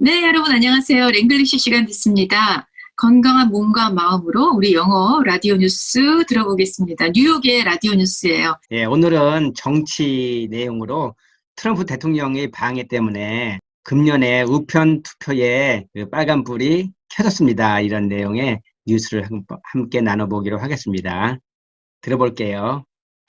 네, 여러분 안녕하세요. 랭글리시 시간 됐습니다. 건강한 몸과 마음으로 우리 영어 라디오 뉴스 들어보겠습니다. 뉴욕의 라디오 뉴스예요. 예, 오늘은 정치 내용으로 트럼프 대통령의 방해 때문에 금년에 우편 투표에 그 빨간불이 켜졌습니다. 이런 내용의 뉴스를 함께 나눠보기로 하겠습니다. 들어볼게요.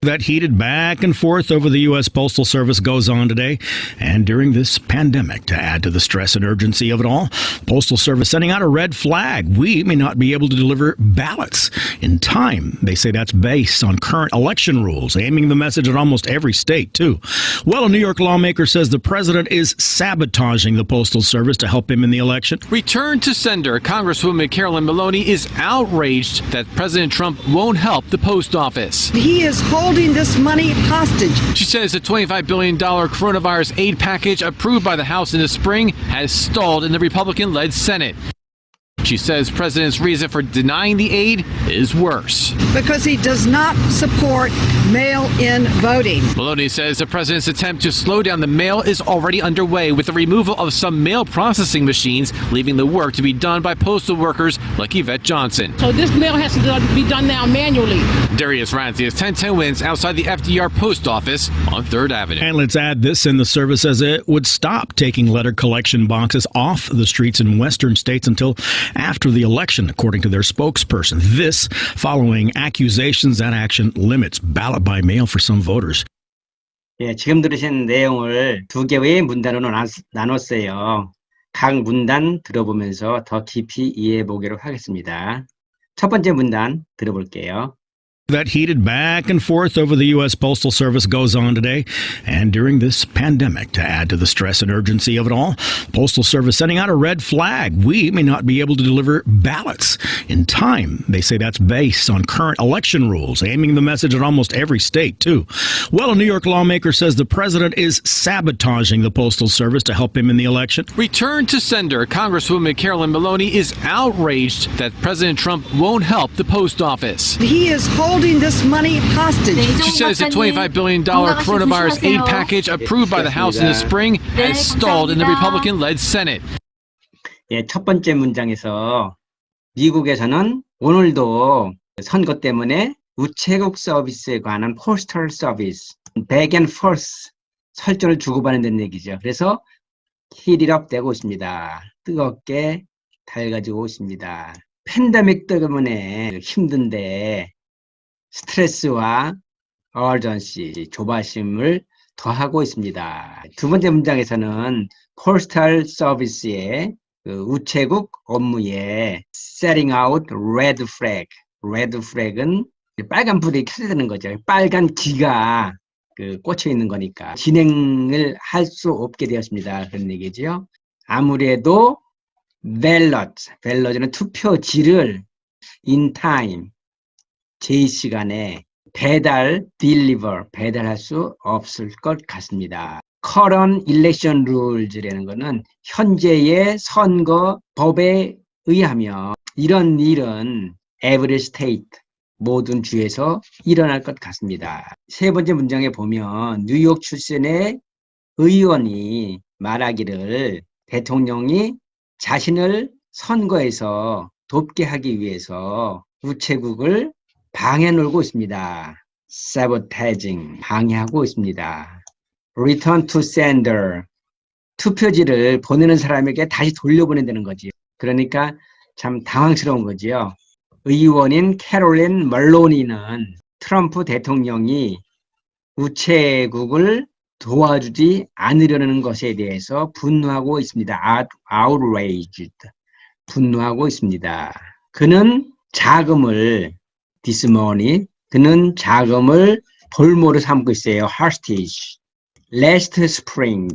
That heated back and forth over the U.S. Postal Service goes on today. And during this pandemic, to add to the stress and urgency of it all, Postal Service sending out a red flag. We may not be able to deliver ballots in time. They say that's based on current election rules, aiming the message at almost every state, too. Well, a New York lawmaker says the president is sabotaging the Postal Service to help him in the election. Return to sender Congresswoman Carolyn Maloney is outraged that President Trump won't help the post office. He is holding this money hostage. She says the $25 billion coronavirus aid package approved by the House in the spring has stalled in the Republican-led Senate. She says President's reason for denying the aid is worse. Because he does not support mail-in voting. Maloney says the president's attempt to slow down the mail is already underway with the removal of some mail processing machines, leaving the work to be done by postal workers like Yvette Johnson. So this mail has to be done now manually. Darius Rancy is 1010 Wins outside the FDR post office on 3rd Avenue. And let's add this in: the service says it would stop taking letter collection boxes off the streets in western states until after the election, according to their spokesperson. This following accusations that action limits ballot by mail for some voters. 예, 지금 들으신 내용을 두 개의 문단으로 나눴어요. 각 문단 들어보면서 더 깊이 이해해 보기로 하겠습니다. 첫 번째 문단 들어볼게요. That heated back and forth over the U.S. Postal Service goes on today. And during this pandemic, to add to the stress and urgency of it all, Postal Service sending out a red flag. We may not be able to deliver ballots in time. They say that's based on current election rules, aiming the message at almost every state, too. Well, a New York lawmaker says the president is sabotaging the Postal Service to help him in the election. Return to sender Congresswoman Carolyn Maloney is outraged that President Trump won't help the post office. He is holding this money hostage. She says the $25 billion coronavirus aid package approved by the House in the spring has stalled in the Republican-led Senate. 예, 첫 번째 문장에서 미국에서는 오늘도 선거 때문에 우체국 서비스에 관한 포스털 서비스, back and forth 설전을 주고받는다는 얘기죠. 그래서 히트업 되고 있습니다. 뜨겁게 달가지고 있습니다. 팬데믹 때문에 힘든데 스트레스와 urgency, 조바심을 더하고 있습니다. 두 번째 문장에서는 포스탈 서비스의 우체국 업무에 setting out red flag, red flag은 빨간 불이 켜져야 되는 거죠. 빨간 기가 꽂혀 있는 거니까 진행을 할 수 없게 되었습니다. 그런 얘기죠. 아무래도 ballot은 투표지를 in time, 제2시간에 배달할 수 없을 것 같습니다. Current election rules라는 것은 현재의 선거법에 의하면 이런 일은 every state, 모든 주에서 일어날 것 같습니다. 세 번째 문장에 보면 뉴욕 출신의 의원이 말하기를 대통령이 자신을 선거에서 돕게 하기 위해서 우체국을 방해 놀고 있습니다. sabotaging, 방해하고 있습니다. return to sender, 투표지를 보내는 사람에게 다시 돌려보낸다는 거지. 그러니까 참 당황스러운 거지요. 의원인 캐롤린 멀로니는 트럼프 대통령이 우체국을 도와주지 않으려는 것에 대해서 분노하고 있습니다. outraged, 분노하고 있습니다. 그는 자금을 this money, 그는 자금을 볼모로 삼고 있어요. hostage. last spring,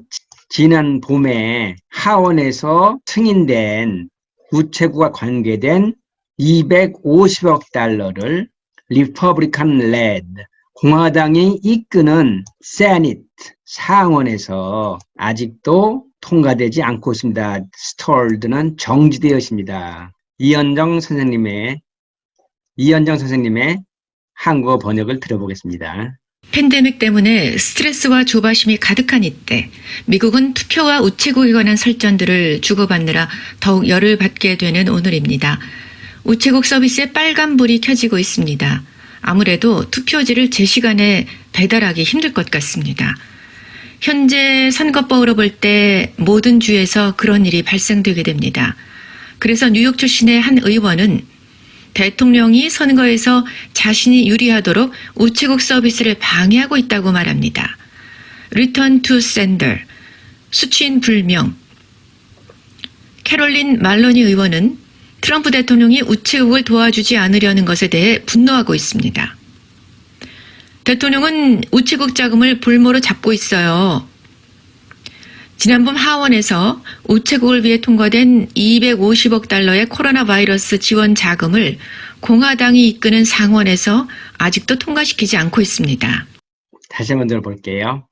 지난 봄에 하원에서 승인된 우체국과 관계된 250억 달러를 리퍼블리칸 led, 공화당이 이끄는 세닛, 상원에서 아직도 통과되지 않고 있습니다. stalled는 정지되어 있습니다. 이현정 선생님의 한국어 번역을 들어보겠습니다. 팬데믹 때문에 스트레스와 조바심이 가득한 이때 미국은 투표와 우체국에 관한 설전들을 주고받느라 더욱 열을 받게 되는 오늘입니다. 우체국 서비스에 빨간불이 켜지고 있습니다. 아무래도 투표지를 제 시간에 배달하기 힘들 것 같습니다. 현재 선거법으로 볼 때 모든 주에서 그런 일이 발생되게 됩니다. 그래서 뉴욕 출신의 한 의원은 대통령이 선거에서 자신이 유리하도록 우체국 서비스를 방해하고 있다고 말합니다. Return to sender, 수취인 불명. 캐롤린 말로니 의원은 트럼프 대통령이 우체국을 도와주지 않으려는 것에 대해 분노하고 있습니다. 대통령은 우체국 자금을 볼모로 잡고 있어요. 지난번 하원에서 우체국을 위해 통과된 250억 달러의 코로나 바이러스 지원 자금을 공화당이 이끄는 상원에서 아직도 통과시키지 않고 있습니다. 다시 한번 들어볼게요.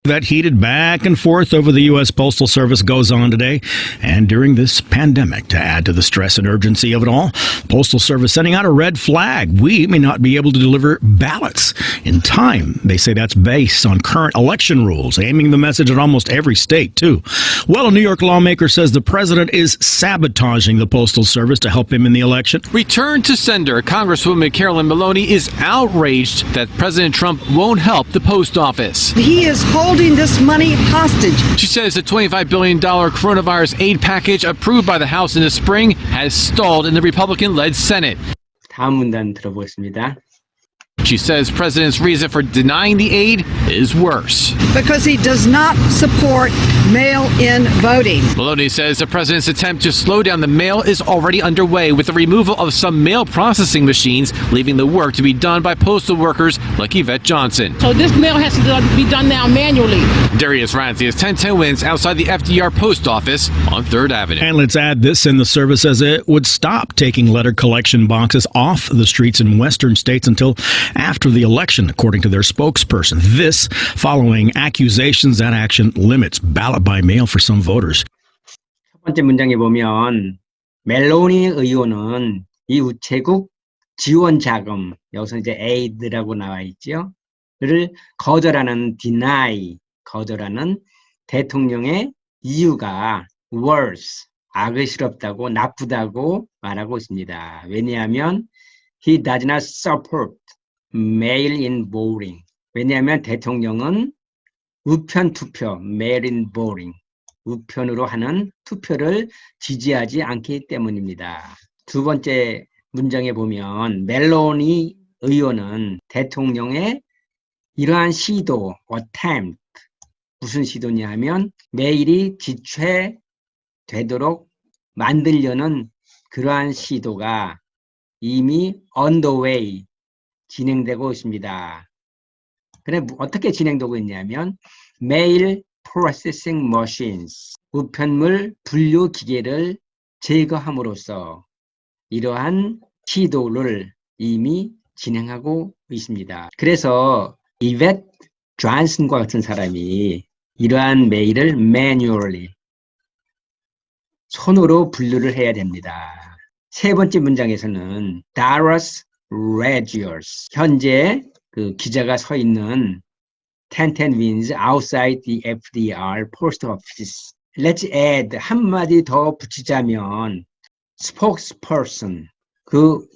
That heated back and forth over the U.S. Postal Service goes on today. And during this pandemic, to add to the stress and urgency of it all, Postal Service sending out a red flag. We may not be able to deliver ballots in time. They say that's based on current election rules, aiming the message at almost every state, too. Well, a New York lawmaker says the president is sabotaging the Postal Service to help him in the election. Return to sender. Congresswoman Carolyn Maloney is outraged that President Trump won't help the post office. He is holding this money hostage. She says the $25 billion coronavirus aid package approved by the House in the spring has stalled in the Republican-led Senate. 다음 문단 들어보겠습니다. She says president's reason for denying the aid is worse. Because he does not support mail-in voting. Maloney says the president's attempt to slow down the mail is already underway with the removal of some mail processing machines, leaving the work to be done by postal workers like Yvette Johnson. So this mail has to be done now manually. Darius Ramsey is 1010 wins outside the FDR post office on 3rd Avenue. And let's add this in, the service says it would stop taking letter collection boxes off the streets in western states until after the election, according to their spokesperson. This following accusations that action limits ballot by mail for some voters. 첫 번째 문장에 보면 멜로니 의원은 이 우체국 지원 자금, 여기서 이제 aid라고 나와 있죠. 를 거절하는 deny, 거절하는 대통령의 이유가 worse, 악의스럽다고 나쁘다고 말하고 있습니다. 왜냐하면 he does not support mail-in voting. 왜냐하면 대통령은 우편 투표, mail-in voting, 우편으로 하는 투표를 지지하지 않기 때문입니다. 두 번째 문장에 보면 멜로니 의원은 대통령의 이러한 시도, attempt, 무슨 시도냐 하면 메일이 지체되도록 만들려는 그러한 시도가 이미 on the way, 진행되고 있습니다. 그래 어떻게 진행되고 있냐면 메일 프로세싱 머신스, 우편물 분류 기계를 제거함으로써 이러한 시도를 이미 진행하고 있습니다. 그래서 이벳 존슨과 같은 사람이 이러한 메일을 manually, 손으로 분류를 해야 됩니다. 세 번째 문장에서는 Darius Regiers, 현재 그 기자가 서 있는 1010 wins outside the FDR post office. Let's add, 한마디 더 붙이자면 spokesperson, 그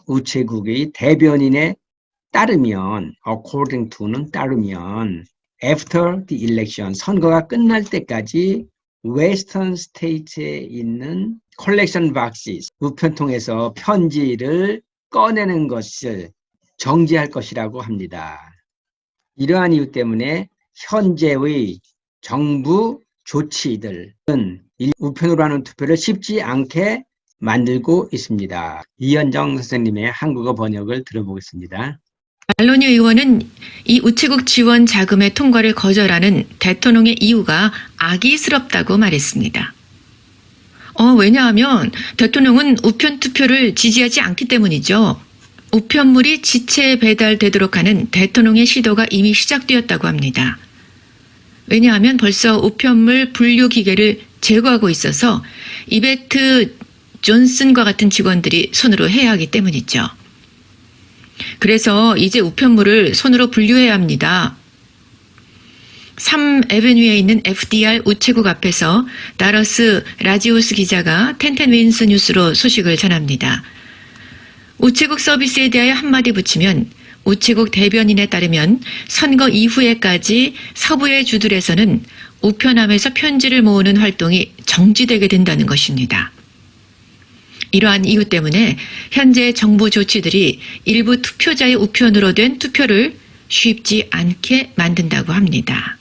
우체국의 대변인에 따르면, according to는 따르면, after the election, 선거가 끝날 때까지 western state에 있는 collection boxes, 우편통에서 편지를 꺼내는 것을 정지할 것이라고 합니다. 이러한 이유 때문에 현재의 정부 조치들은 우편으로 하는 투표를 쉽지 않게 만들고 있습니다. 이현정 선생님의 한국어 번역을 들어보겠습니다. 말로니 의원은 이 우체국 지원 자금의 통과를 거절하는 대통령의 이유가 악의스럽다고 말했습니다. 왜냐하면 대통령은 우편 투표를 지지하지 않기 때문이죠. 우편물이 지체 배달되도록 하는 대통령의 시도가 이미 시작되었다고 합니다. 왜냐하면 벌써 우편물 분류 기계를 제거하고 있어서 이베트 존슨과 같은 직원들이 손으로 해야 하기 때문이죠. 그래서 이제 우편물을 손으로 분류해야 합니다. 3에베뉴에 있는 FDR 우체국 앞에서 다러스 라지오스 기자가 텐텐윈스 뉴스로 소식을 전합니다. 우체국 서비스에 대하여 한마디 붙이면 우체국 대변인에 따르면 선거 이후에까지 서부의 주들에서는 우편함에서 편지를 모으는 활동이 정지되게 된다는 것입니다. 이러한 이유 때문에 현재 정부 조치들이 일부 투표자의 우편으로 된 투표를 쉽지 않게 만든다고 합니다.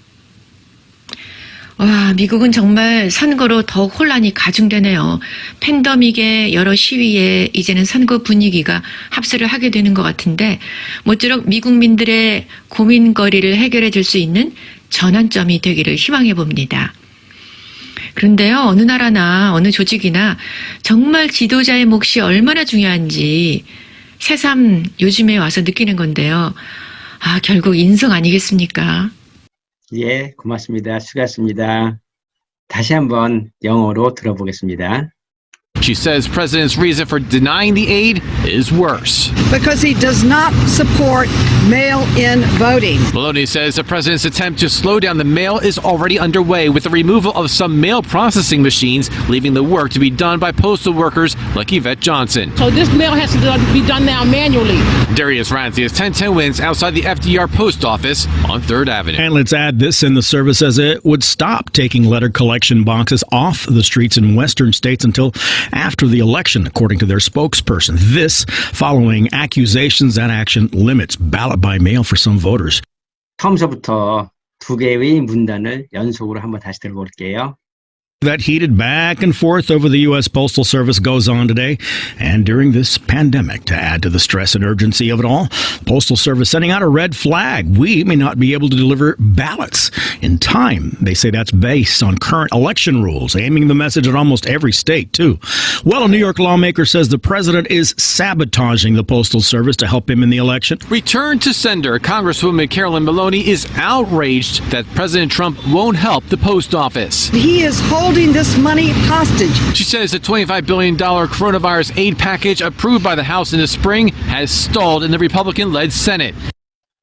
와, 미국은 정말 선거로 더욱 혼란이 가중되네요. 팬데믹의 여러 시위에 이제는 선거 분위기가 합세를 하게 되는 것 같은데 모쪼록 미국민들의 고민거리를 해결해 줄 수 있는 전환점이 되기를 희망해 봅니다. 그런데요, 어느 나라나 어느 조직이나 정말 지도자의 몫이 얼마나 중요한지 새삼 요즘에 와서 느끼는 건데요. 아, 결국 인성 아니겠습니까? 예, 고맙습니다. 수고하셨습니다. 다시 한번 영어로 들어보겠습니다. She says president's reason for denying the aid is worse. because he does not support mail-in voting. Maloney says the president's attempt to slow down the mail is already underway with the removal of some mail processing machines, leaving the work to be done by postal workers like Yvette Johnson. So this mail has to be done now manually. Darius Rancius, 1010 Wins, outside the FDR post office on 3rd Avenue. And let's add this in the service as it would stop taking letter collection boxes off the streets in western states until after the election, according to their spokesperson. This following accusations that action limits ballot by mail for some voters. 처음서부터 두 개의 문단을 연속으로 한번 다시 들어볼게요. That heated back and forth over the U.S. Postal Service goes on today. And during this pandemic, to add to the stress and urgency of it all, Postal Service sending out a red flag. We may not be able to deliver ballots in time. They say that's based on current election rules, aiming the message at almost every state, too. Well, a New York lawmaker says the president is sabotaging the Postal Service to help him in the election. Return to sender Congresswoman Carolyn Maloney is outraged that President Trump won't help the post office. He is holding this money hostage. She says the $25 billion coronavirus aid package approved by the House in the spring has stalled in the Republican-led Senate.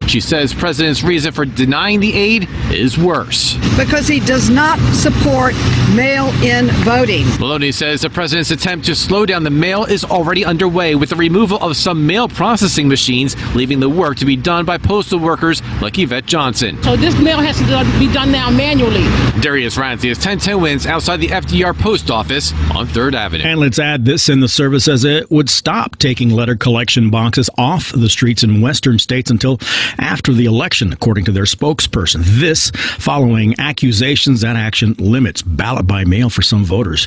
She says president's reason for denying the aid is worse. because he does not support mail-in voting. Maloney says the president's attempt to slow down the mail is already underway with the removal of some mail processing machines, leaving the work to be done by postal workers like Yvette Johnson. So this mail has to be done now manually. Darius Rancius, 1010 Wins, outside the FDR post office on 3rd Avenue. And let's add this in the service as it would stop taking letter collection boxes off the streets in western states until after the election, according to their spokesperson. This following accusations that action limits ballot by mail for some voters.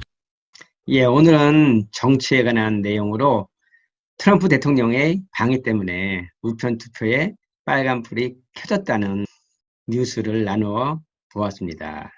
예, 오늘은 정치에 관한 내용으로 트럼프 대통령의 방해 때문에 우편 투표에 빨간불이 켜졌다는 뉴스를 나누어 보았습니다.